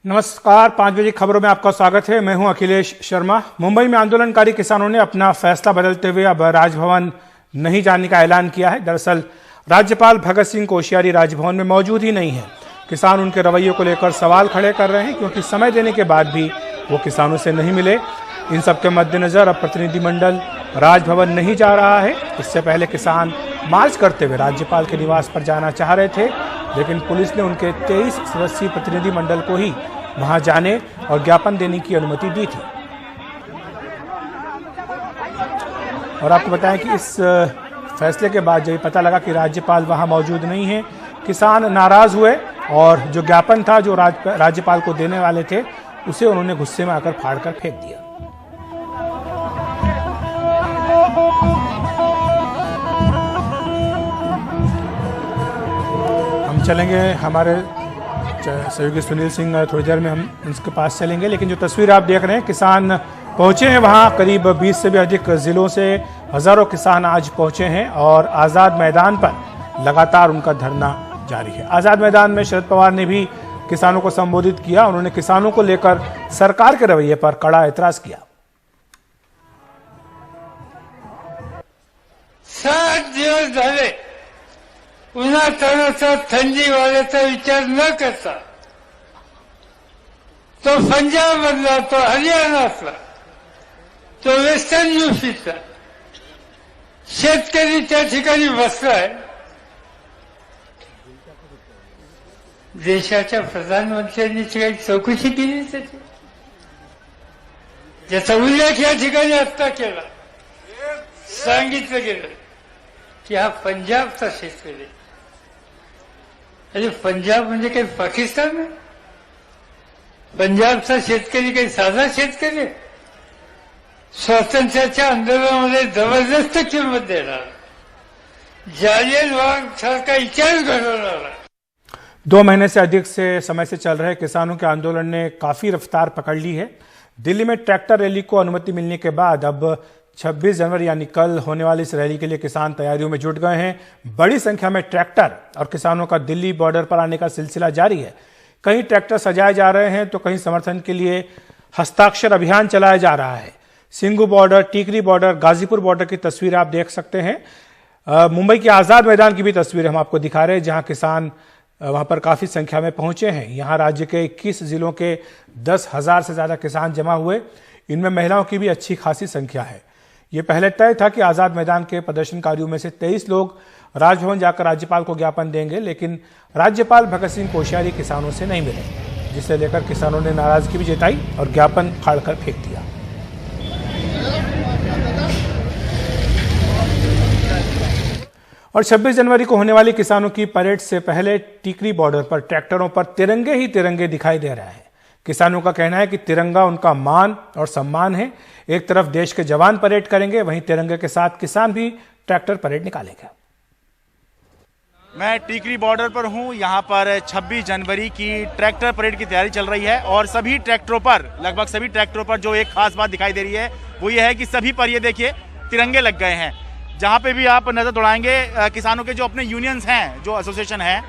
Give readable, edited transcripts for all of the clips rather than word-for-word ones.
नमस्कार, 5 बजे खबरों में आपका स्वागत है। मैं हूं अखिलेश शर्मा। मुंबई में आंदोलनकारी किसानों ने अपना फैसला बदलते हुए अब राजभवन नहीं जाने का ऐलान किया है। दरअसल राज्यपाल भगत सिंह कोश्यारी राजभवन में मौजूद ही नहीं है। किसान उनके रवैये को लेकर सवाल खड़े कर रहे हैं, क्योंकि समय देने के बाद भी वो किसानों से नहीं मिले। इन सबके मद्देनजर अब प्रतिनिधिमंडल राजभवन नहीं जा रहा है। इससे पहले किसान मार्च करते हुए राज्यपाल के निवास पर जाना चाह रहे थे, लेकिन पुलिस ने उनके 23 सदस्यीय प्रतिनिधिमंडल को ही वहां जाने और ज्ञापन देने की अनुमति दी थी। और आपको बताएं कि इस फैसले के बाद जब ये पता लगा कि राज्यपाल वहां मौजूद नहीं है, किसान नाराज हुए और जो ज्ञापन था जो राज्यपाल को देने वाले थे उसे उन्होंने गुस्से में आकर फाड़कर फेंक दिया। हम चलेंगे, हमारे सहयोगी सुनील सिंह थोड़ी देर में हम इसके पास चलेंगे, लेकिन जो तस्वीर आप देख रहे हैं, किसान पहुंचे हैं वहां। करीब 20 से भी अधिक जिलों से हजारों किसान आज पहुंचे हैं और आज़ाद मैदान पर लगातार उनका धरना जारी है। आज़ाद मैदान में शरद पवार ने भी किसानों को संबोधित किया। उन्होंने किसानों को लेकर सरकार के रवैये पर कड़ा एतराज किया। 7 दिवस झाले उन्हातानाचा थंडी वाल्याचा विचार न करता तो पंजाब मधला, तो हरियाणातला, तो वेस्टर्न यूपीचा शेतकरी त्या ठिकाणी बसलाय। देशाच्या प्रधानमंत्र्यांनी काही चौकशी केली त्याची, ज्याचा उल्लेख या ठिकाणी आत्ता केला, सांगितलं गेलं की हा पंजाबचा शेतकरी। अरे पंजाब म्हणजे काही पाकिस्तान नाही। पंजाबचा शेतकरी काही साधा शेतकरी आहे। स्वातंत्र्याच्या आंदोलनामध्ये जबरदस्त किंमत देणार, जालियनवाला सारखा इतिहास घडवणारा। 2 महीने से अधिक से समय से चल रहे किसानों के आंदोलन ने काफी रफ्तार पकड़ ली है। दिल्ली में ट्रैक्टर रैली को अनुमति मिलने के बाद अब 26 जनवरी यानी कल होने वाली इस रैली के लिए किसान तैयारियों में जुट गए हैं। बड़ी संख्या में ट्रैक्टर और किसानों का दिल्ली बॉर्डर पर आने का सिलसिला जारी है। कहीं ट्रैक्टर सजाए जा रहे हैं तो कहीं समर्थन के लिए हस्ताक्षर अभियान चलाया जा रहा है। Singhu border, Tikri border, Ghazipur border की तस्वीर आप देख सकते हैं। मुंबई के आज़ाद मैदान की भी तस्वीर हम आपको दिखा रहे हैं, जहां किसान वहां पर काफी संख्या में पहुंचे हैं। यहां राज्य के 21 जिलों के 10,000 से ज्यादा किसान जमा हुए। इनमें महिलाओं की भी अच्छी खासी संख्या है। ये पहले तय था कि आज़ाद मैदान के प्रदर्शनकारियों में से 23 लोग राजभवन जाकर राज्यपाल को ज्ञापन देंगे, लेकिन राज्यपाल भगत सिंह कोश्यारी किसानों से नहीं मिले, जिसे लेकर किसानों ने नाराजगी भी जताई और ज्ञापन फाड़कर फेंक दिया। और 26 जनवरी को होने वाली किसानों की परेड से पहले टीकरी बॉर्डर पर ट्रैक्टरों पर तिरंगे ही तिरंगे दिखाई दे रहे हैं। किसानों का कहना है कि तिरंगा उनका मान और सम्मान है। एक तरफ देश के जवान परेड करेंगे, वहीं तिरंगे के साथ किसान भी ट्रैक्टर परेड निकालेंगे। मैं टीकरी बॉर्डर पर हूं। यहां पर 26 जनवरी की ट्रैक्टर परेड की तैयारी चल रही है और सभी ट्रैक्टरों पर, लगभग सभी ट्रैक्टरों पर जो एक खास बात दिखाई दे रही है वो ये है कि सभी पर ये देखिए तिरंगे लग गए हैं। जहां पे भी आप नजर दौड़ाएंगे, किसानों के जो अपने यूनियंस हैं, जो एसोसिएशन हैं,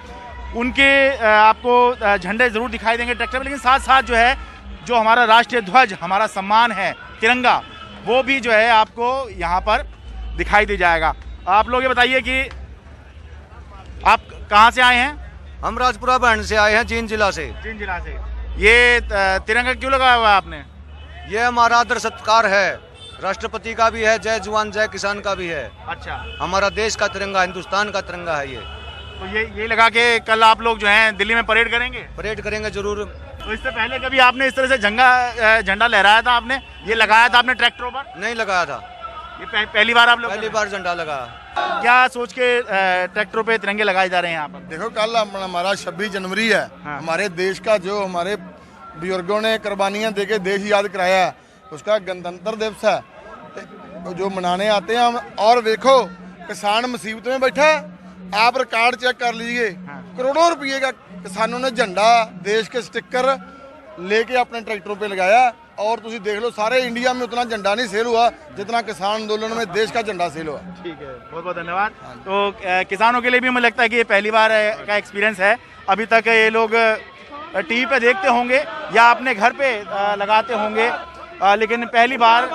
उनके आपको झंडे जरूर दिखाई देंगे ट्रैक्टर में, लेकिन साथ साथ जो है जो हमारा राष्ट्रीय ध्वज, हमारा सम्मान है तिरंगा, वो भी जो है आपको यहाँ पर दिखाई दे जाएगा। आप लोग ये बताइए कि आप कहाँ से आए हैं? हम राजपुरा बैंड से आए हैं, जींद जिला से। जींद जिला से। ये तिरंगा क्यों लगाया हुआ है आपने? ये हमारा आदर सत्कार है, राष्ट्रपति का भी है, जय जवान जय किसान का भी है। अच्छा, हमारा देश का तिरंगा, हिंदुस्तान का तिरंगा है ये। तो ये लगा के कल आप लोग जो हैं दिल्ली में परेड करेंगे? परेड करेंगे जरूर। तो इससे पहले कभी आपने इस तरह से झंडा लहराया था? आपने ये लगाया था आपने ट्रैक्टरों पर? नहीं लगाया था, ये पहली बार आप लोग? पहली बार झंडा लगा। क्या सोच के ट्रैक्टरों पे तिरंगे लगाए जा रहे हैं यहाँ पर? देखो, कल हमारा 26 जनवरी है। हाँ। हमारे देश का जो हमारे बुजुर्गों ने कुर्बानियां देके देश याद कराया है, उसका गणतंत्र दिवस है जो मनाने आते हैं हम। और देखो, किसान मुसीबत में बैठा है। आप रिकॉर्ड चेक कर लीजिए, करोड़ों रुपये का किसानों ने झंडा, देश के स्टिकर लेके अपने ट्रैक्टरों पे लगाया। और तुम देख लो, सारे इंडिया में उतना झंडा नहीं सेल हुआ जितना किसान आंदोलन में देश का झंडा सेल हुआ। ठीक है, बहुत बहुत धन्यवाद। तो किसानों के लिए भी मुझे लगता है कि ये पहली बार का एक्सपीरियंस है। अभी तक ये लोग टीवी पे देखते होंगे या अपने घर पे लगाते होंगे, लेकिन पहली बार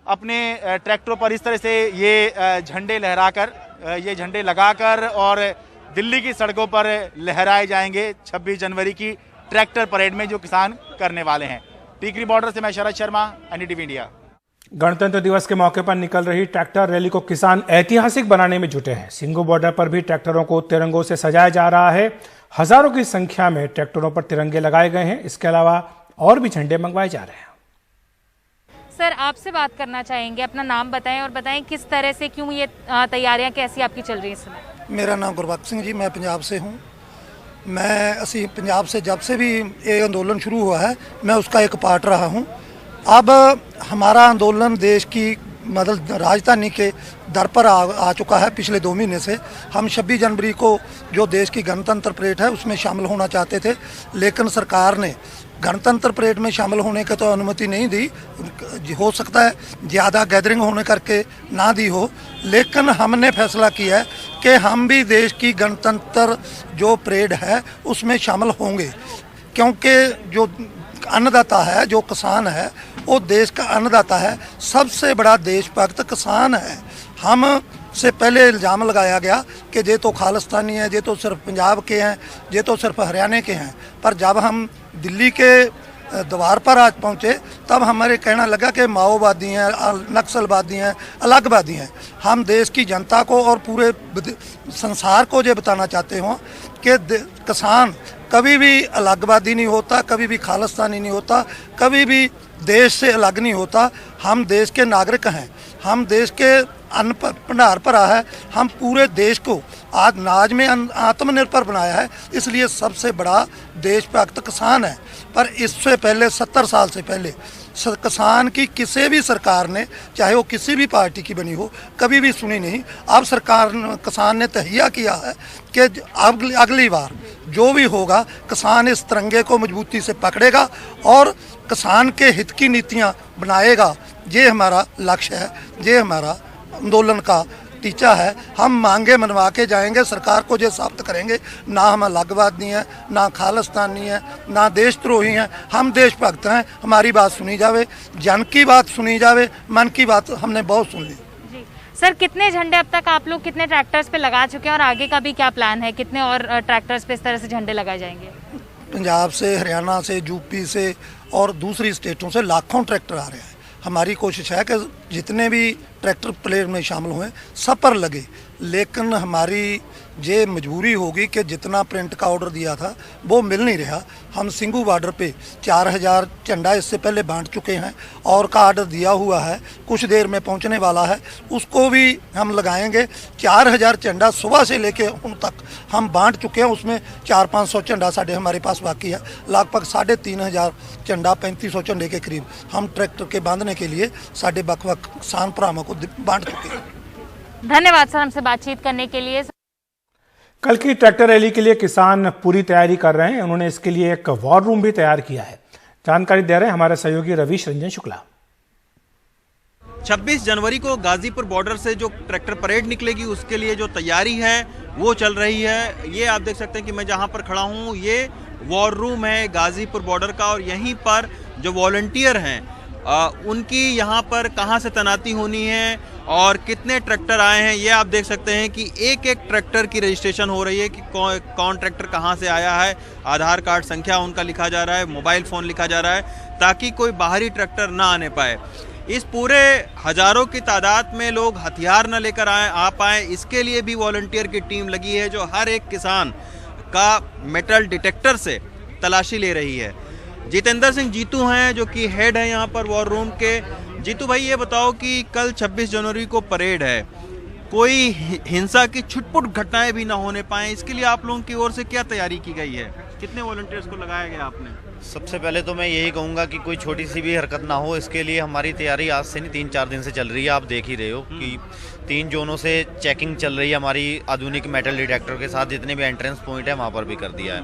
अपने ट्रैक्टरों पर इस तरह से ये झंडे लहराकर, ये झंडे लगाकर और दिल्ली की सड़कों पर लहराए जाएंगे 26 जनवरी की ट्रैक्टर परेड में जो किसान करने वाले हैं। टीकरी बॉर्डर से मैं शरद शर्मा, एनडीटीवी इंडिया। गणतंत्र दिवस के मौके पर निकल रही ट्रैक्टर रैली को किसान ऐतिहासिक बनाने में जुटे हैं। सिंघू बॉर्डर पर भी ट्रैक्टरों को तिरंगों से सजाया जा रहा है। हजारों की संख्या में ट्रैक्टरों पर तिरंगे लगाए गए हैं। इसके अलावा और भी झंडे मंगवाए जा रहे हैं। सर, आपसे बात करना चाहेंगे, अपना नाम बताएं और बताएं किस तरह से, क्यों ये तैयारियां कैसी आपकी चल रही है इस समय? मेरा नाम गुरबख्श सिंह जी, मैं पंजाब से हूँ। असी पंजाब से जब से भी ये आंदोलन शुरू हुआ है मैं उसका एक पार्ट रहा हूँ। अब हमारा आंदोलन देश की मतलब राजधानी के दर पर आ चुका है। पिछले 2 महीने से हम 26 जनवरी को जो देश की गणतंत्र परेड है उसमें शामिल होना चाहते थे, लेकिन सरकार ने गणतंत्र परेड में शामिल होने की तो अनुमति नहीं दी। हो सकता है ज़्यादा गैदरिंग होने करके ना दी हो, लेकिन हमने फैसला किया है कि हम भी देश की गणतंत्र जो परेड है उसमें शामिल होंगे, क्योंकि जो अन्नदाता है, जो किसान है, वो देश का अन्नदाता है। सबसे बड़ा देशभक्त किसान है। हम से पहले इल्ज़ाम लगाया गया कि ये तो खालिस्तानी है, ये तो सिर्फ पंजाब के हैं, ये तो सिर्फ हरियाणा के हैं। पर जब हम दिल्ली के द्वार पर आज पहुँचे तब हमारे कहना लगा कि माओवादी हैं, नक्सलवादी हैं, अलगवादी हैं। हम देश की जनता को और पूरे संसार को ये बताना चाहते हों कि किसान कभी भी अलगवादी नहीं होता, कभी भी खालिस्तानी नहीं होता, कभी भी देश से अलग नहीं होता। हम देश के नागरिक हैं, हम देश के अन्न भंडार भरा है। हम पूरे देश को आज नाज में आत्मनिर्भर बनाया है, इसलिए सबसे बड़ा देशभक्त किसान है। पर इससे पहले 70 साल से पहले किसान की किसी भी सरकार ने, चाहे वो किसी भी पार्टी की बनी हो, कभी भी सुनी नहीं। अब सरकार किसान ने तहिया किया है कि अगली बार जो भी होगा किसान इस तिरंगे को मजबूती से पकड़ेगा और किसान के हित की नीतियां बनाएगा। ये हमारा लक्ष्य है, ये हमारा आंदोलन का टीचा है। हम मांगे मनवा के जाएंगे, सरकार को ये साबित करेंगे ना हम अलगवादी हैं, ना खालिस्तानी हैं, ना देशद्रोही हैं। हम देशभक्त हैं। हमारी बात सुनी जावे, जन की बात सुनी जावे, मन की बात हमने बहुत सुन ली। जी सर, कितने झंडे अब तक आप लोग कितने ट्रैक्टर्स पे लगा चुके हैं और आगे का भी क्या प्लान है? कितने और ट्रैक्टर्स पे इस तरह से झंडे लगाए जाएंगे? पंजाब से, हरियाणा से, यूपी से और दूसरी स्टेटों से लाखों ट्रैक्टर आ रहे हैं। हमारी कोशिश है कि जितने भी ट्रैक्टर परेड में शामिल हुए सब पर लगे, लेकिन हमारी ये मजबूरी होगी कि जितना प्रिंट का ऑर्डर दिया था वो मिल नहीं रहा। हम सिंघू बॉर्डर पे 4000 झंडा इससे पहले बांट चुके हैं और का ऑर्डर दिया हुआ है, कुछ देर में पहुंचने वाला है, उसको भी हम लगाएंगे। 4000 झंडा सुबह से लेके उन तक हम बांट चुके हैं। उसमें 400-500 झंडा साढ़े हमारे पास बाकी है। लगभग 3500 झंडा, 3500 झंडे के करीब हम ट्रैक्टर के बांधने के लिए साढ़े बख किसान भरावां को बांट चुके हैं। धन्यवाद सर हमसे बातचीत करने के लिए। कल की ट्रैक्टर रैली के लिए किसान पूरी तैयारी कर रहे हैं। उन्होंने इसके लिए एक वॉर रूम भी तैयार किया है। जानकारी दे रहे हैं हमारे सहयोगी रवीश रंजन शुक्ला। 26 जनवरी को गाजीपुर बॉर्डर से जो ट्रैक्टर परेड निकलेगी उसके लिए जो तैयारी है वो चल रही है। ये आप देख सकते हैं कि मैं जहां पर खड़ा हूं ये वॉर रूम है गाजीपुर बॉर्डर का, और यहीं पर जो वॉलंटियर हैं उनकी यहाँ पर कहाँ से तैनाती होनी है और कितने ट्रैक्टर आए हैं ये आप देख सकते हैं कि एक एक ट्रैक्टर की रजिस्ट्रेशन हो रही है कि कौन ट्रैक्टर कहाँ से आया है, आधार कार्ड संख्या उनका लिखा जा रहा है, मोबाइल फ़ोन लिखा जा रहा है, ताकि कोई बाहरी ट्रैक्टर ना आने पाए। इस पूरे हज़ारों की तादाद में लोग हथियार न लेकर आ पाए, इसके लिए भी वॉलंटियर की टीम लगी है जो हर एक किसान का मेटल डिटेक्टर से तलाशी ले रही है। जितेंद्र सिंह जीतू हैं जो कि हेड हैं यहाँ पर वॉर रूम के। जीतू भाई ये बताओ कि कल 26 जनवरी को परेड है, कोई हिंसा की छुटपुट घटनाएं भी ना होने पाए, इसके लिए आप लोगों की ओर से क्या तैयारी की गई है? कितने वॉलंटियर्स को लगाया गया आपने? सबसे पहले तो मैं यही कहूँगा कि कोई छोटी सी भी हरकत ना हो, इसके लिए हमारी तैयारी आज से नहीं 3-4 दिन से चल रही है। आप देख ही रहे हो कि 3 जोनों से चेकिंग चल रही है हमारी आधुनिक मेटल डिटेक्टर के साथ। जितने भी एंट्रेंस पॉइंट है वहाँ पर भी कर दिया है।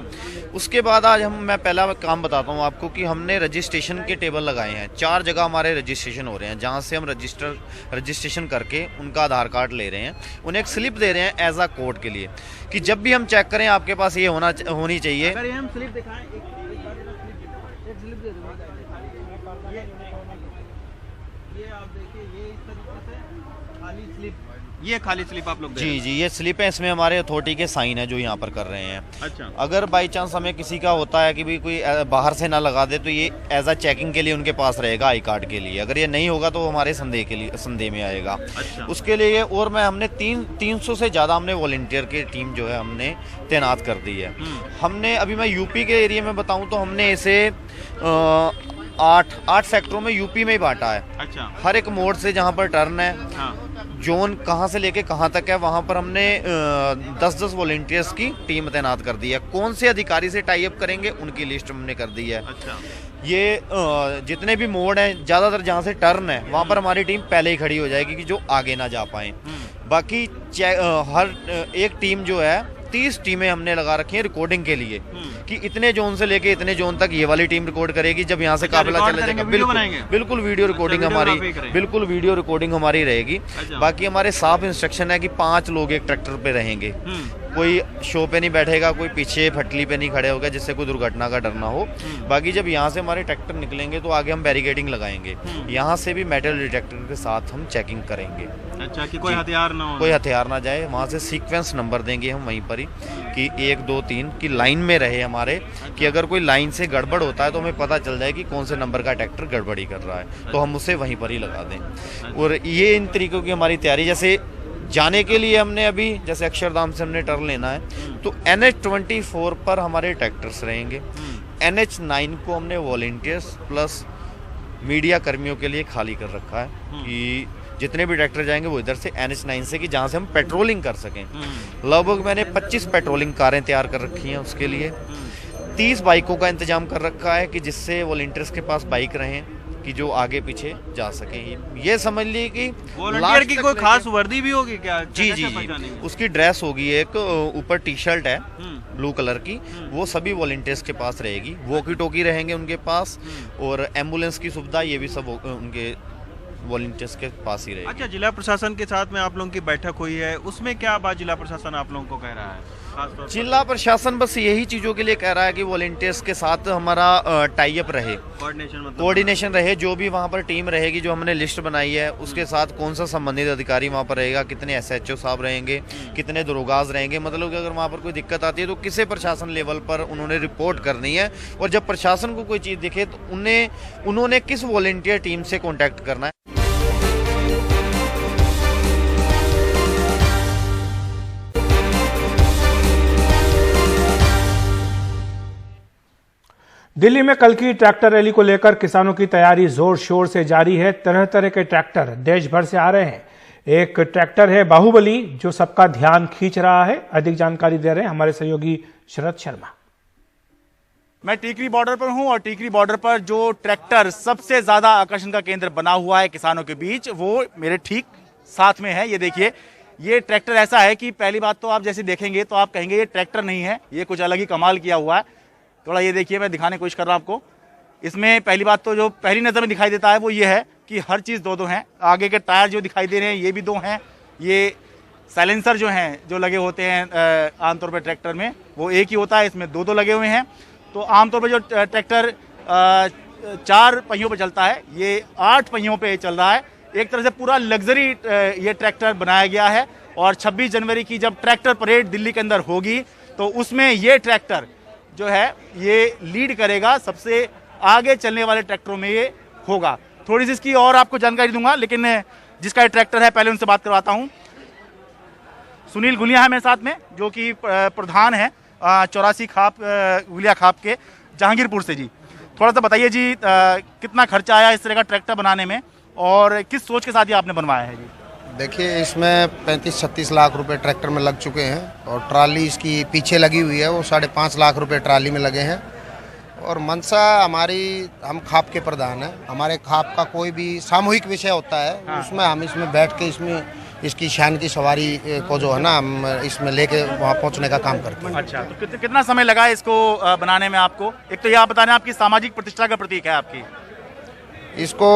उसके बाद आज मैं पहला काम बताता हूँ आपको कि हमने रजिस्ट्रेशन के टेबल लगाए हैं। 4 जगह हमारे रजिस्ट्रेशन हो रहे हैं, जहाँ से हम रजिस्ट्रेशन करके उनका आधार कार्ड ले रहे हैं, उन्हें एक स्लिप दे रहे हैं एज अ कोड के लिए कि जब भी हम चेक करें आपके पास ये होनी चाहिए। अगर ये हम स्लिप दिखाएं, ये आप देखिए, ये इस तरीके से खाली स्लिप, ये खाली स्लिप आप लोग दे रहे हैं। जी, ये स्लिप है, इसमें हमारे अथॉरिटी के साइन है जो यहाँ पर कर रहे हैं। अच्छा, अगर बाई चांस हमें किसी का होता है कि भी कोई बाहर से ना लगा दे तो ये एज अ चेकिंग के लिए उनके पास रहेगा आई कार्ड के लिए। अगर ये नहीं होगा तो वो हमारे संदेह में आएगा। अच्छा। उसके लिए और हमने 300 से ज़्यादा हमने वॉलंटियर की टीम जो है हमने तैनात कर दी है। हमने अभी मैं यूपी के एरिया में बताऊँ तो हमने इसे 8 सेक्टरों में यूपी में ही बांटा है। अच्छा, हर एक मोड़ से जहाँ पर टर्न है, हाँ, जोन कहाँ से लेके कहाँ तक है, वहाँ पर हमने 10-10 वॉलंटियर्स की टीम तैनात कर दी है। कौन से अधिकारी से टाई अप करेंगे उनकी लिस्ट हमने कर दी है। अच्छा, ये जितने भी मोड़ हैं, ज़्यादातर जहाँ से टर्न है वहाँ पर हमारी टीम पहले ही खड़ी हो जाएगी कि जो आगे ना जा पाए। बाकी हर एक टीम जो है 30 टीमें हमने लगा रखी हैं रिकॉर्डिंग के लिए कि इतने जोन से लेके इतने जोन तक ये वाली टीम रिकॉर्ड करेगी। जब यहाँ से काफिला चला जाएगा बिल्कुल वीडियो रिकॉर्डिंग हमारी रहेगी। बाकी हमारे साफ इंस्ट्रक्शन है कि 5 लोग एक ट्रैक्टर पे रहेंगे, कोई शो पे नहीं बैठेगा, कोई पीछे फटली पे नहीं खड़े होगा जिससे कोई दुर्घटना का डर ना हो। बाकी जब यहाँ से हमारे ट्रैक्टर निकलेंगे तो आगे हम बैरिकेडिंग लगाएंगे, यहाँ से भी मेटल डिटेक्टर के साथ हम चेकिंग करेंगे। अच्छा, कि कोई हथियार ना हो, कोई हथियार ना जाए। वहाँ से सीक्वेंस नंबर देंगे हम वहीं पर ही कि 1 2 3 की लाइन में रहे हमारे, कि अगर कोई लाइन से गड़बड़ होता है तो हमें पता चल जाए कि कौन से नंबर का ट्रैक्टर गड़बड़ी कर रहा है, तो हम उसे वहीं पर ही लगा दें। और ये इन तरीकों की हमारी तैयारी। जैसे जाने के लिए हमने अभी जैसे अक्षरधाम से हमने टर्न लेना है तो NH24 पर हमारे ट्रैक्टर्स रहेंगे। NH9 को हमने वॉलंटियर्स प्लस मीडिया कर्मियों के लिए खाली कर रखा है कि जितने भी ट्रैक्टर जाएंगे वो इधर से NH9 से, कि जहाँ से हम पेट्रोलिंग कर सकें। लगभग मैंने 25 पेट्रोलिंग कारें तैयार कर रखी हैं उसके लिए। 30 बाइकों का इंतजाम कर रखा है कि जिससे वॉलंटियर्स के पास बाइक रहें कि जो आगे पीछे जा सकें। ये समझ ली कि वॉलंटियर की कोई खास वर्दी भी होगी क्या? जी, उसकी ड्रेस होगी, एक ऊपर टी शर्ट है ब्लू कलर की, वो सभी वॉलंटियर्स के पास रहेगी। वॉकी टॉकी रहेंगे उनके पास, और एम्बुलेंस की सुविधा ये भी सब उनके वॉलंटियर्स के पास ही रहेगी। अच्छा, जिला प्रशासन के साथ में आप लोगों की बैठक हुई है, उसमें क्या बात जिला प्रशासन आप लोगों को कह रहा है? जिला प्रशासन बस यही चीज़ों के लिए कह रहा है कि वॉलंटियर्स के साथ हमारा टाई अप रहे, कोऑर्डिनेशन रहे। जो भी वहाँ पर टीम रहेगी, जो हमने लिस्ट बनाई है, उसके साथ कौन सा संबंधित अधिकारी वहाँ पर रहेगा, कितने SHO साहब रहेंगे, कितने दरोगाज रहेंगे। मतलब कि अगर वहाँ पर कोई दिक्कत आती है तो किसी प्रशासन लेवल पर उन्होंने रिपोर्ट करनी है, और जब प्रशासन को कोई चीज़ दिखे तो उन्होंने किस वॉलंटियर टीम से कॉन्टैक्ट करना है। दिल्ली में कल की ट्रैक्टर रैली को लेकर किसानों की तैयारी जोर शोर से जारी है। तरह तरह के ट्रैक्टर देश भर से आ रहे हैं। एक ट्रैक्टर है बाहुबली जो सबका ध्यान खींच रहा है। अधिक जानकारी दे रहे हैं हमारे सहयोगी शरद शर्मा। मैं टीकरी बॉर्डर पर हूं और टीकरी बॉर्डर पर जो ट्रैक्टर सबसे ज्यादा आकर्षण का केंद्र बना हुआ है किसानों के बीच, वो मेरे ठीक साथ में है। ये देखिए, ये ट्रैक्टर ऐसा है कि पहली बात तो आप जैसे देखेंगे तो आप कहेंगे ये ट्रैक्टर नहीं है, ये कुछ अलग ही कमाल किया हुआ है। थोड़ा ये देखिए, मैं दिखाने की कोशिश कर रहा हूँ आपको। इसमें पहली बात तो जो पहली नज़र में दिखाई देता है वो ये है कि हर चीज़ 2-2 हैं। आगे के टायर जो दिखाई दे रहे हैं ये भी 2 हैं। ये साइलेंसर जो हैं जो लगे होते हैं आमतौर पर ट्रैक्टर में, वो एक ही होता है, इसमें 2-2 लगे हुए हैं। तो आमतौर पर जो ट्रैक्टर 4 पहियों पर चलता है, ये 8 पहियों पर चल रहा है। एक तरह से पूरा लग्जरी ये ट्रैक्टर बनाया गया है। और 26 जनवरी की जब ट्रैक्टर परेड दिल्ली के अंदर होगी तो उसमें ये ट्रैक्टर जो है ये लीड करेगा, सबसे आगे चलने वाले ट्रैक्टरों में ये होगा। थोड़ी सी इसकी और आपको जानकारी दूंगा, लेकिन जिसका ये ट्रैक्टर है पहले उनसे बात करवाता हूं। सुनील गुलिया है मेरे साथ में, जो कि प्रधान है 84 खाप गुलिया खाप के जहांगीरपुर से। जी थोड़ा सा बताइए जी, कितना खर्चा आया इस तरह का ट्रैक्टर बनाने में और किस सोच के साथ ये आपने बनवाया है? जी देखिए, इसमें 35-36 लाख रुपए ट्रैक्टर में लग चुके हैं और ट्राली इसकी पीछे लगी हुई है, वो 5.5 लाख रुपए ट्राली में लगे हैं। और मंशा हमारी, हम खाप के प्रधान हैं। हमारे खाप का कोई भी सामूहिक विषय होता है, उसमें हम इसमें बैठ के इसकी शान की सवारी को जो है ना, हम इसमें लेके वहाँ पहुँचने का काम करते हैं। अच्छा, तो कितना समय लगा इसको बनाने में आपको? एक तो ये आप बता रहे हैं आपकी सामाजिक प्रतिष्ठा का प्रतीक है आपकी। इसको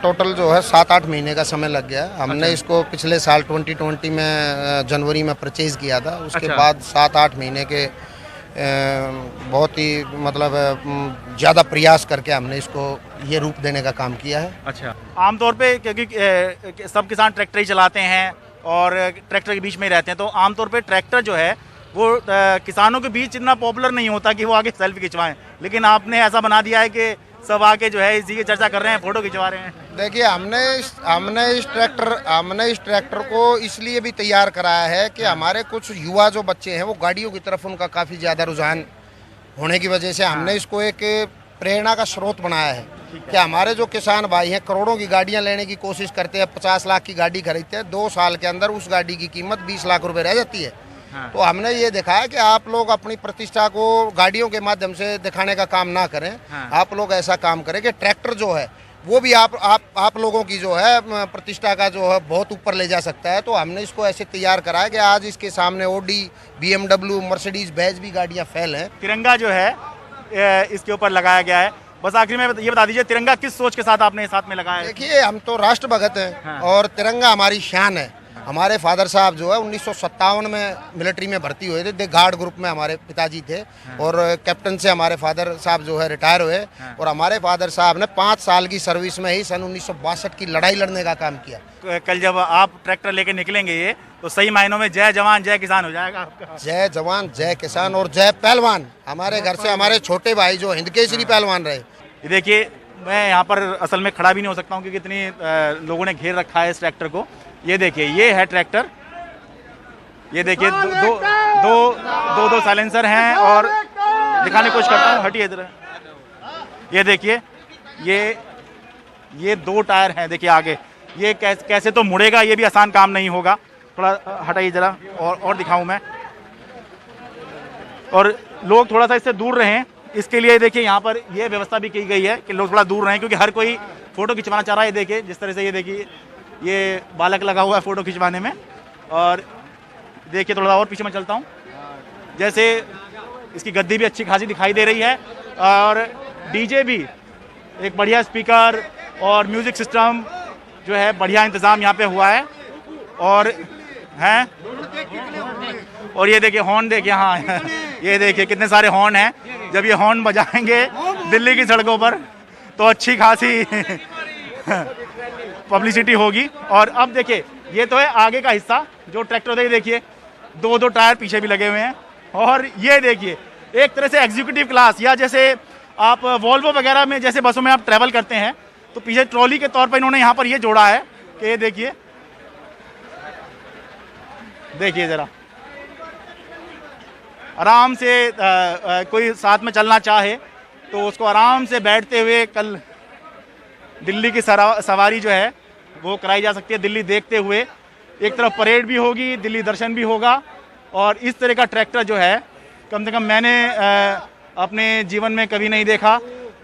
टोटल जो है 7-8 महीने का समय लग गया। हमने इसको पिछले साल 2020 में जनवरी में परचेज किया था। उसके बाद 7-8 महीने के बहुत ही मतलब ज़्यादा प्रयास करके हमने इसको ये रूप देने का काम किया है। अच्छा, आमतौर पे क्योंकि सब किसान ट्रैक्टर ही चलाते हैं और ट्रैक्टर के बीच में ही रहते हैं, तो आमतौर पे ट्रैक्टर जो है वो किसानों के बीच इतना पॉपुलर नहीं होता कि वो आगे सेल्फी खिंचवाएं, लेकिन आपने ऐसा बना दिया है कि सब आके जो है इसी की चर्चा कर रहे हैं, फोटो खिंचवा रहे हैं। देखिए, हमने इस ट्रैक्टर को इसलिए भी तैयार कराया है कि हमारे कुछ युवा जो बच्चे हैं वो गाड़ियों की तरफ उनका काफ़ी ज़्यादा रुझान होने की वजह से हमने इसको एक प्रेरणा का स्रोत बनाया है कि हमारे जो किसान भाई हैं करोड़ों की गाड़ियां लेने की कोशिश करते हैं, 50 लाख की गाड़ी खरीदते हैं, 2 साल के अंदर उस गाड़ी की कीमत 20 लाख रुपए रह जाती है। तो हमने ये देखा है कि आप लोग अपनी प्रतिष्ठा को गाड़ियों के माध्यम से दिखाने का काम ना करें। आप लोग ऐसा काम करें कि ट्रैक्टर जो है वो भी आप लोगों की जो है प्रतिष्ठा का जो है बहुत ऊपर ले जा सकता है। तो हमने इसको ऐसे तैयार करा है कि आज इसके सामने ऑडी, BMW, मर्सिडीज, बेंज भी गाड़ियां फेल हैं। तिरंगा जो है इसके ऊपर लगाया गया है। बस आखिरी में ये बता दीजिए, तिरंगा किस सोच के साथ आपने साथ में लगाया है? देखिए, हम तो राष्ट्र भगत हैं और तिरंगा हमारी शान है। हमारे फादर साहब जो है 1957 में मिलिट्री में भर्ती हुए थे, गार्ड ग्रुप में हमारे पिताजी थे और कैप्टन से हमारे फादर साहब जो है रिटायर हुए और हमारे फादर साहब ने 5 साल की सर्विस में ही सन 1962 की लड़ाई लड़ने का काम किया। कल जब आप ट्रैक्टर लेके निकलेंगे ये, तो सही मायनों में जय जवान जय किसान हो जाएगा आपका। जय जवान जय किसान और जय पहलवान। हमारे घर से हमारे छोटे भाई जो हिंद केसरी पहलवान रहे। देखिए, मैं यहाँ पर असल में खड़ा भी नहीं हो सकता हूँ क्योंकि इतनी लोगों ने घेर रखा है इस ट्रैक्टर को। ये देखिए, ये है ट्रैक्टर। ये देखिए, दो साइलेंसर हैं और दिखाने की कोशिश करता हूँ, हटिए इधर। ये देखिए, ये 2 टायर हैं, देखिए आगे। ये कैसे तो मुड़ेगा, ये भी आसान काम नहीं होगा। थोड़ा हटाइए जरा और दिखाऊं मैं, और लोग थोड़ा सा इससे दूर रहें। इसके लिए देखिए यहाँ पर ये व्यवस्था भी की गई है कि लोग थोड़ा दूर रहें क्योंकि हर कोई फोटो खिंचवाना चाह रहा है। देखिए जिस तरह से, ये देखिए, ये बालक लगा हुआ है फोटो खिंचवाने में। और देखिए, थोड़ा और पीछे मैं चलता हूँ, जैसे इसकी गद्दी भी अच्छी खासी दिखाई दे रही है और डीजे भी, एक बढ़िया स्पीकर और म्यूजिक सिस्टम जो है, बढ़िया इंतज़ाम यहाँ पे हुआ है। और हैं, और ये देखिए हॉर्न, देखिए, हाँ ये देखिए कितने सारे हॉर्न हैं। जब ये हॉर्न बजाएंगे दिल्ली की सड़कों पर तो अच्छी खासी पब्लिसिटी होगी। और अब देखिए, ये तो है आगे का हिस्सा जो ट्रैक्टर, देखिए 2 टायर पीछे भी लगे हुए हैं। और ये देखिए, एक तरह से एग्जीक्यूटिव क्लास, या जैसे आप वॉल्वो वगैरह में जैसे बसों में आप ट्रैवल करते हैं तो पीछे ट्रॉली के तौर पर इन्होंने यहाँ पर ये जोड़ा है कि ये देखिए जरा आराम से कोई साथ में चलना चाहे तो उसको आराम से बैठते हुए कल दिल्ली की सवारी जो है वो कराई जा सकती है। दिल्ली देखते हुए एक तरफ परेड भी होगी, दिल्ली दर्शन भी होगा। और इस तरह का ट्रैक्टर जो है कम से कम मैंने अपने जीवन में कभी नहीं देखा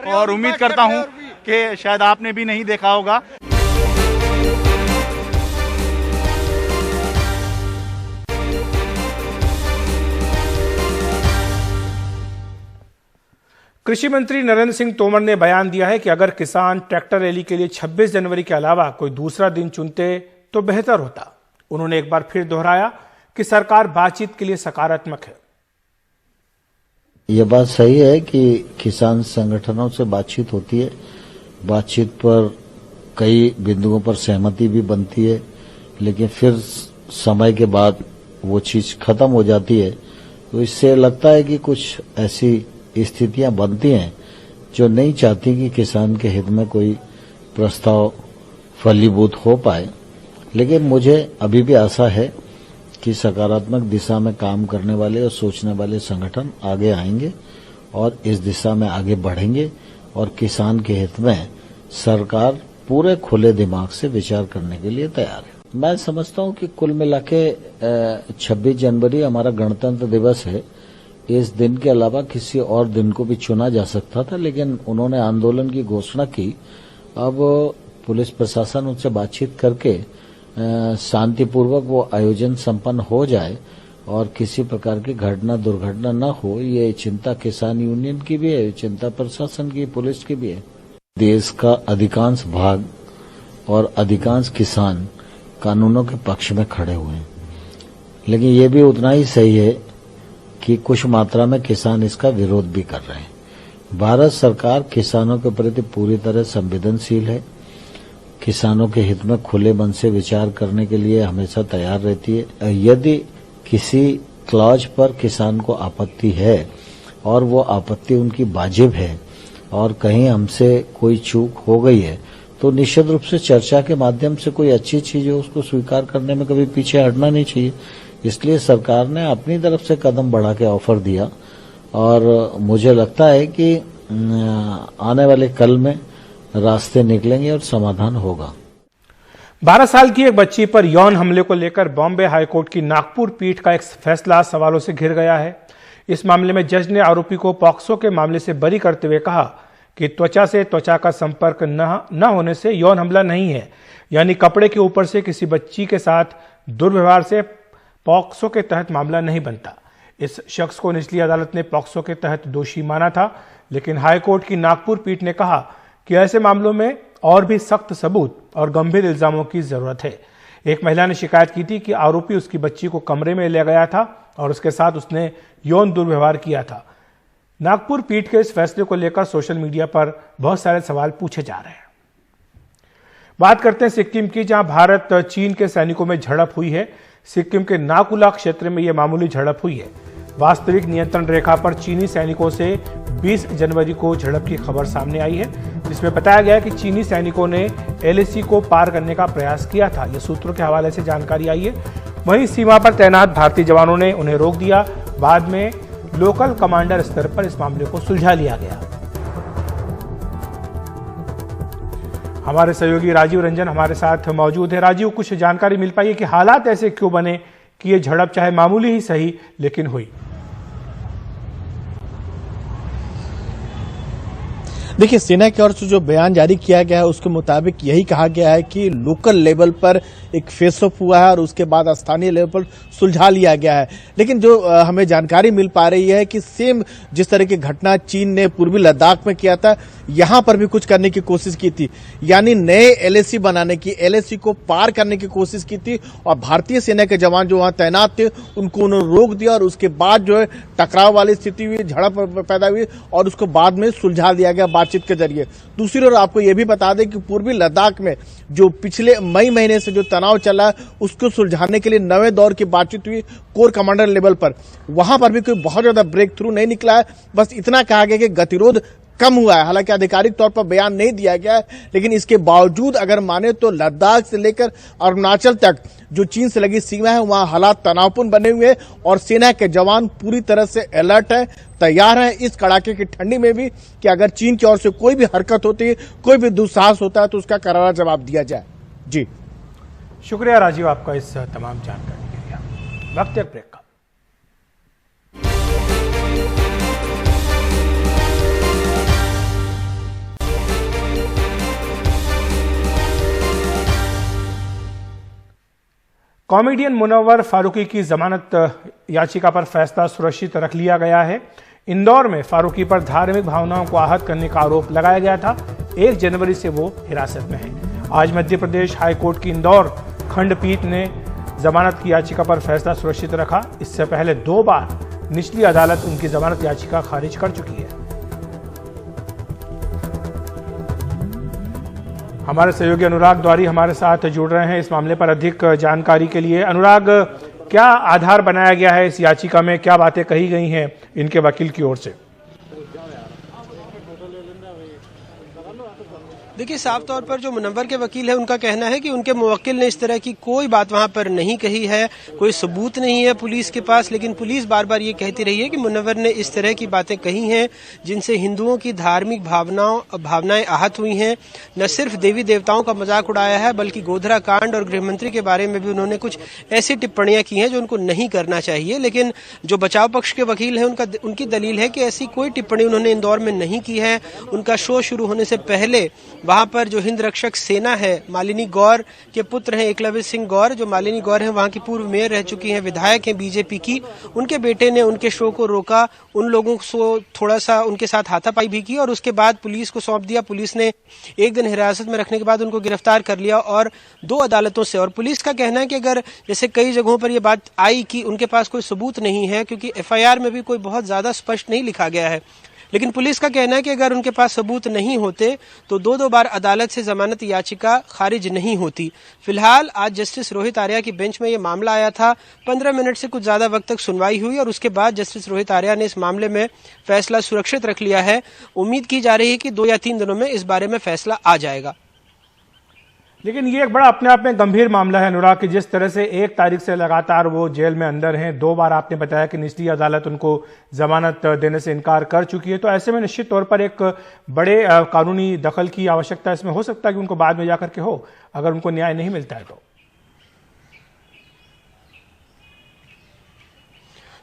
और उम्मीद करता हूं कि शायद आपने भी नहीं देखा होगा। कृषि मंत्री नरेंद्र सिंह तोमर ने बयान दिया है कि अगर किसान ट्रैक्टर रैली के लिए 26 जनवरी के अलावा कोई दूसरा दिन चुनते तो बेहतर होता। उन्होंने एक बार फिर दोहराया कि सरकार बातचीत के लिए सकारात्मक है। यह बात सही है कि किसान संगठनों से बातचीत होती है, बातचीत पर कई बिंदुओं पर सहमति भी बनती है, लेकिन फिर समय के बाद वो चीज खत्म हो जाती है। तो इससे लगता है कि कुछ ऐसी स्थितियां बनती हैं जो नहीं चाहती कि किसान के हित में कोई प्रस्ताव फलीभूत हो पाए। लेकिन मुझे अभी भी आशा है कि सकारात्मक दिशा में काम करने वाले और सोचने वाले संगठन आगे आएंगे और इस दिशा में आगे बढ़ेंगे और किसान के हित में सरकार पूरे खुले दिमाग से विचार करने के लिए तैयार है। मैं समझता हूं कि कुल मिला के 26 जनवरी हमारा गणतंत्र दिवस है इस दिन के अलावा किसी और दिन को भी चुना जा सकता था, लेकिन उन्होंने आंदोलन की घोषणा की। अब पुलिस प्रशासन उनसे बातचीत करके शांतिपूर्वक वो आयोजन संपन्न हो जाए और किसी प्रकार की घटना दुर्घटना न हो, ये चिंता किसान यूनियन की भी है, चिंता प्रशासन की, पुलिस की भी है। देश का अधिकांश भाग और अधिकांश किसान कानूनों के पक्ष में खड़े हुए हैं, लेकिन ये भी उतना ही सही है कि कुछ मात्रा में किसान इसका विरोध भी कर रहे हैं। भारत सरकार किसानों के प्रति पूरी तरह संवेदनशील है, किसानों के हित में खुले मन से विचार करने के लिए हमेशा तैयार रहती है। यदि किसी क्लॉज पर किसान को आपत्ति है और वो आपत्ति उनकी वाजिब है और कहीं हमसे कोई चूक हो गई है, तो निश्चित रूप से चर्चा के माध्यम से कोई अच्छी चीज है उसको स्वीकार करने में कभी पीछे हटना नहीं चाहिए। इसलिए सरकार ने अपनी तरफ से कदम बढ़ा के ऑफर दिया और मुझे लगता है कि आने वाले कल में रास्ते निकलेंगे और समाधान होगा। 12 साल की एक बच्ची पर यौन हमले को लेकर बॉम्बे हाईकोर्ट की नागपुर पीठ का एक फैसला सवालों से घिर गया है। इस मामले में जज ने आरोपी को पॉक्सो के मामले से बरी करते हुए कहा कि त्वचा से त्वचा का संपर्क न होने से यौन हमला नहीं है, यानी कपड़े के ऊपर से किसी बच्ची के साथ दुर्व्यवहार से पॉक्सो के तहत मामला नहीं बनता। इस शख्स को निचली अदालत ने पॉक्सो के तहत दोषी माना था, लेकिन हाईकोर्ट की नागपुर पीठ ने कहा कि ऐसे मामलों में और भी सख्त सबूत और गंभीर इल्जामों की जरूरत है। एक महिला ने शिकायत की थी कि आरोपी उसकी बच्ची को कमरे में ले गया था और उसके साथ उसने यौन दुर्व्यवहार किया था। नागपुर पीठ के इस फैसले को लेकर सोशल मीडिया पर बहुत सारे सवाल पूछे जा रहे हैं। बात करते हैं सिक्किम की, जहां भारत चीन के सैनिकों में झड़प हुई है। सिक्किम के नाकुला क्षेत्र में यह मामूली झड़प हुई है। वास्तविक नियंत्रण रेखा पर चीनी सैनिकों से 20 जनवरी को झड़प की खबर सामने आई है, जिसमें बताया गया कि चीनी सैनिकों ने एलएसी को पार करने का प्रयास किया था। यह सूत्रों के हवाले से जानकारी आई है। वहीं सीमा पर तैनात भारतीय जवानों ने उन्हें रोक दिया। बाद में लोकल कमांडर स्तर पर इस मामले को सुलझा लिया गया। हमारे सहयोगी राजीव रंजन हमारे साथ मौजूद है। राजीव, कुछ जानकारी मिल पाई है कि हालात ऐसे क्यों बने कि ये झड़प चाहे मामूली ही सही लेकिन हुई? देखिए, सेना की ओर से जो बयान जारी किया गया है उसके मुताबिक यही कहा गया है कि लोकल लेवल पर एक फेस ऑफ हुआ है और उसके बाद स्थानीय लेवल पर सुलझा लिया गया है। लेकिन जो हमें जानकारी मिल पा रही है कि सेम जिस तरह की घटना चीन ने पूर्वी लद्दाख में किया था, यहां पर भी कुछ करने की कोशिश की थी, यानी नए एलएसी बनाने की, एलएसी को पार करने की कोशिश की थी और भारतीय सेना के जवान जो वहां तैनात थे उनको उन्होंने रोक दिया और उसके बाद जो है टकराव वाली स्थिति हुई, झड़प पैदा हुई और उसको बाद में सुलझा दिया गया बातचीत के जरिए। दूसरी ओर आपको यह भी बता दें कि पूर्वी लद्दाख में जो पिछले मई महीने से जो तनाव चला है उसको सुलझाने के लिए नए दौर की बातचीत हुई कोर कमांडर लेवल पर। वहां पर भी कोई बहुत ज्यादा ब्रेक थ्रू नहीं निकला है, बस इतना कहा गया कि गतिरोध कम हुआ है। हालांकि आधिकारिक तौर पर बयान नहीं दिया गया है, लेकिन इसके बावजूद अगर माने तो लद्दाख से लेकर अरुणाचल तक जो चीन से लगी सीमा है वहां हालात तनावपूर्ण बने हुए हैं और सेना के जवान पूरी तरह से अलर्ट है, तैयार है इस कड़ाके की ठंडी में भी कि अगर चीन की ओर से कोई भी हरकत होती है, कोई भी दुस्साहस होता है तो उसका करारा जवाब दिया जाए। जी शुक्रिया राजीव आपका इस तमाम जानकारी के लिए। वक्त एक ब्रेक का। कॉमेडियन मुनव्वर फारूकी की जमानत याचिका पर फैसला सुरक्षित रख लिया गया है। इंदौर में फारूकी पर धार्मिक भावनाओं को आहत करने का आरोप लगाया गया था। 1 जनवरी से वो हिरासत में है। आज मध्य प्रदेश हाईकोर्ट की इंदौर खंडपीठ ने जमानत की याचिका पर फैसला सुरक्षित रखा। इससे पहले 2 बार निचली अदालत उनकी जमानत याचिका खारिज कर चुकी है। हमारे सहयोगी अनुराग द्वारी हमारे साथ जुड़ रहे हैं इस मामले पर अधिक जानकारी के लिए। अनुराग, क्या आधार बनाया गया है इस याचिका में, क्या बातें कही गई हैं इनके वकील की ओर से? देखिए, साफ तौर पर जो मुनव्वर के वकील है उनका कहना है कि उनके मुवक्किल ने इस तरह की कोई बात वहां पर नहीं कही है, कोई सबूत नहीं है पुलिस के पास, लेकिन पुलिस बार बार ये कहती रही है कि मुनव्वर ने इस तरह की बातें कही हैं जिनसे हिंदुओं की धार्मिक भावनाएं आहत हुई हैं। न सिर्फ देवी देवताओं का मजाक उड़ाया है बल्कि गोधरा कांड और गृहमंत्री के बारे में भी उन्होंने कुछ ऐसी टिप्पणियां की हैं जो उनको नहीं करना चाहिए। लेकिन जो बचाव पक्ष के वकील हैं उनकी दलील है कि ऐसी कोई टिप्पणी उन्होंने इंदौर में नहीं की है। उनका शो शुरू होने से पहले वहां पर जो हिंद रक्षक सेना है, मालिनी गौर के पुत्र हैं एकलव्य सिंह गौर, जो मालिनी गौर हैं वहां की पूर्व मेयर रह चुकी हैं, विधायक हैं बीजेपी की, उनके बेटे ने उनके शो को रोका, उन लोगों को थोड़ा सा उनके साथ हाथापाई भी की और उसके बाद पुलिस को सौंप दिया। पुलिस ने एक दिन हिरासत में रखने के बाद उनको गिरफ्तार कर लिया और 2 अदालतों से। और पुलिस का कहना है कि अगर जैसे कई जगहों पर यह बात आई कि उनके पास कोई सबूत नहीं है, क्योंकि FIR में भी कोई बहुत ज्यादा स्पष्ट नहीं लिखा गया है, लेकिन पुलिस का कहना है कि अगर उनके पास सबूत नहीं होते तो 2 बार अदालत से जमानत याचिका खारिज नहीं होती। फिलहाल आज जस्टिस रोहित आर्या की बेंच में यह मामला आया था। 15 मिनट से कुछ ज्यादा वक्त तक सुनवाई हुई और उसके बाद जस्टिस रोहित आर्या ने इस मामले में फैसला सुरक्षित रख लिया है। उम्मीद की जा रही है कि 2 या 3 दिनों में इस बारे में फैसला आ जाएगा। लेकिन ये एक बड़ा अपने आप में गंभीर मामला है अनुराग, कि जिस तरह से 1 तारीख से लगातार वो जेल में अंदर हैं। 2 बार आपने बताया कि निचली अदालत उनको जमानत देने से इनकार कर चुकी है। तो ऐसे में निश्चित तौर पर एक बड़े कानूनी दखल की आवश्यकता इसमें हो सकता है कि उनको बाद में जाकर के हो, अगर उनको न्याय नहीं मिलता है तो।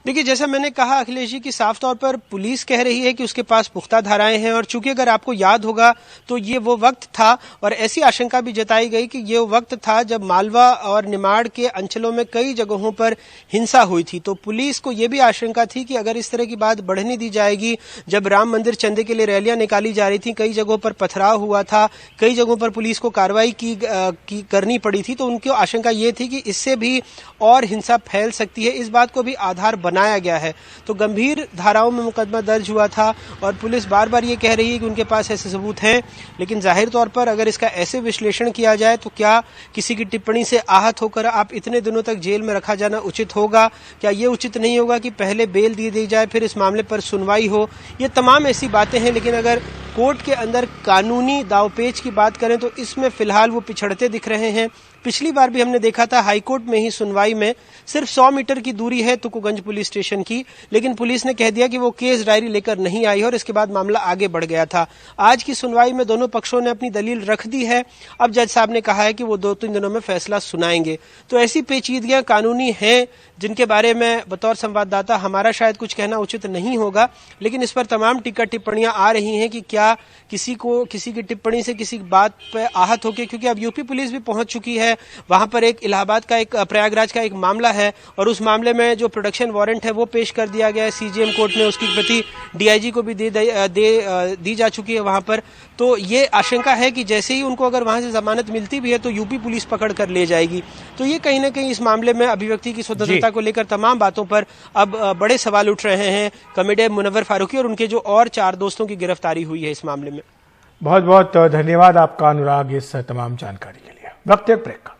देखिए, जैसा मैंने कहा अखिलेश जी की साफ तौर पर पुलिस कह रही है कि उसके पास पुख्ता धाराएं हैं और चूंकि अगर आपको याद होगा तो ये वो वक्त था और ऐसी आशंका भी जताई गई कि ये वक्त था जब मालवा और निमाड़ के अंचलों में कई जगहों पर हिंसा हुई थी। तो पुलिस को ये भी आशंका थी कि अगर इस तरह की बात बढ़ने दी जाएगी, जब राम मंदिर चंदे के लिए रैलियां निकाली जा रही थी, कई जगहों पर पथराव हुआ था, कई जगहों पर पुलिस को कार्रवाई करनी पड़ी थी, तो उनकी आशंका ये थी कि इससे भी और हिंसा फैल सकती है। इस बात को भी आधार बनाया गया है। तो गंभीर धाराओं में मुकदमा दर्ज हुआ था और पुलिस बार बार ये कह रही है कि उनके पास ऐसे सबूत हैं, लेकिन जाहिर तौर पर अगर इसका ऐसे विश्लेषण किया जाए तो क्या किसी की टिप्पणी से आहत होकर आप इतने दिनों तक जेल में रखा जाना उचित होगा? क्या ये उचित नहीं होगा कि पहले बेल दी जाए, फिर इस मामले पर सुनवाई हो? ये तमाम ऐसी बातें हैं, लेकिन अगर कोर्ट के अंदर कानूनी दावपेच की बात करें तो इसमें फिलहाल वो पिछड़ते दिख रहे हैं। पिछली बार भी हमने देखा था हाईकोर्ट में ही सुनवाई में सिर्फ 100 मीटर की दूरी है तुकुगंज पुलिस स्टेशन की, लेकिन पुलिस ने कह दिया कि वो केस डायरी लेकर नहीं आई और इसके बाद मामला आगे बढ़ गया था। आज की सुनवाई में दोनों पक्षों ने अपनी दलील रख दी है। अब जज साहब ने कहा है कि वो 2-3 दिनों में फैसला सुनाएंगे। तो ऐसी पेचीदगियां कानूनी हैं जिनके बारे में बतौर संवाददाता हमारा शायद कुछ कहना उचित नहीं होगा, लेकिन इस पर तमाम टीका टिप्पणियां आ रही हैं कि क्या किसी की टिप्पणी से किसी बात पर आहत होकर, क्योंकि अब यूपी पुलिस भी पहुंच चुकी है वहां पर। एक इलाहाबाद का एक प्रयागराज का एक मामला है और उस मामले में जो प्रोडक्शन वारंट है वो पेश कर दिया गया है CJM कोर्ट में, उसकी प्रति DIG को भी दी जा चुकी है वहां पर। तो ये आशंका है कि जैसे ही उनको अगर वहां से जमानत मिलती भी है तो यूपी पुलिस पकड़ कर ले जाएगी। तो ये कहीं ना कहीं इस मामले में अभिव्यक्ति की स्वतंत्रता को लेकर तमाम बातों पर अब बड़े सवाल उठ रहे हैं। कॉमेडियन मुनव्वर फारूकी और उनके जो और 4 दोस्तों की गिरफ्तारी हुई है इस मामले में। बहुत बहुत धन्यवाद आपका अनुराग इस तमाम जानकारी के लिए। वक्त एक ब्रेक का।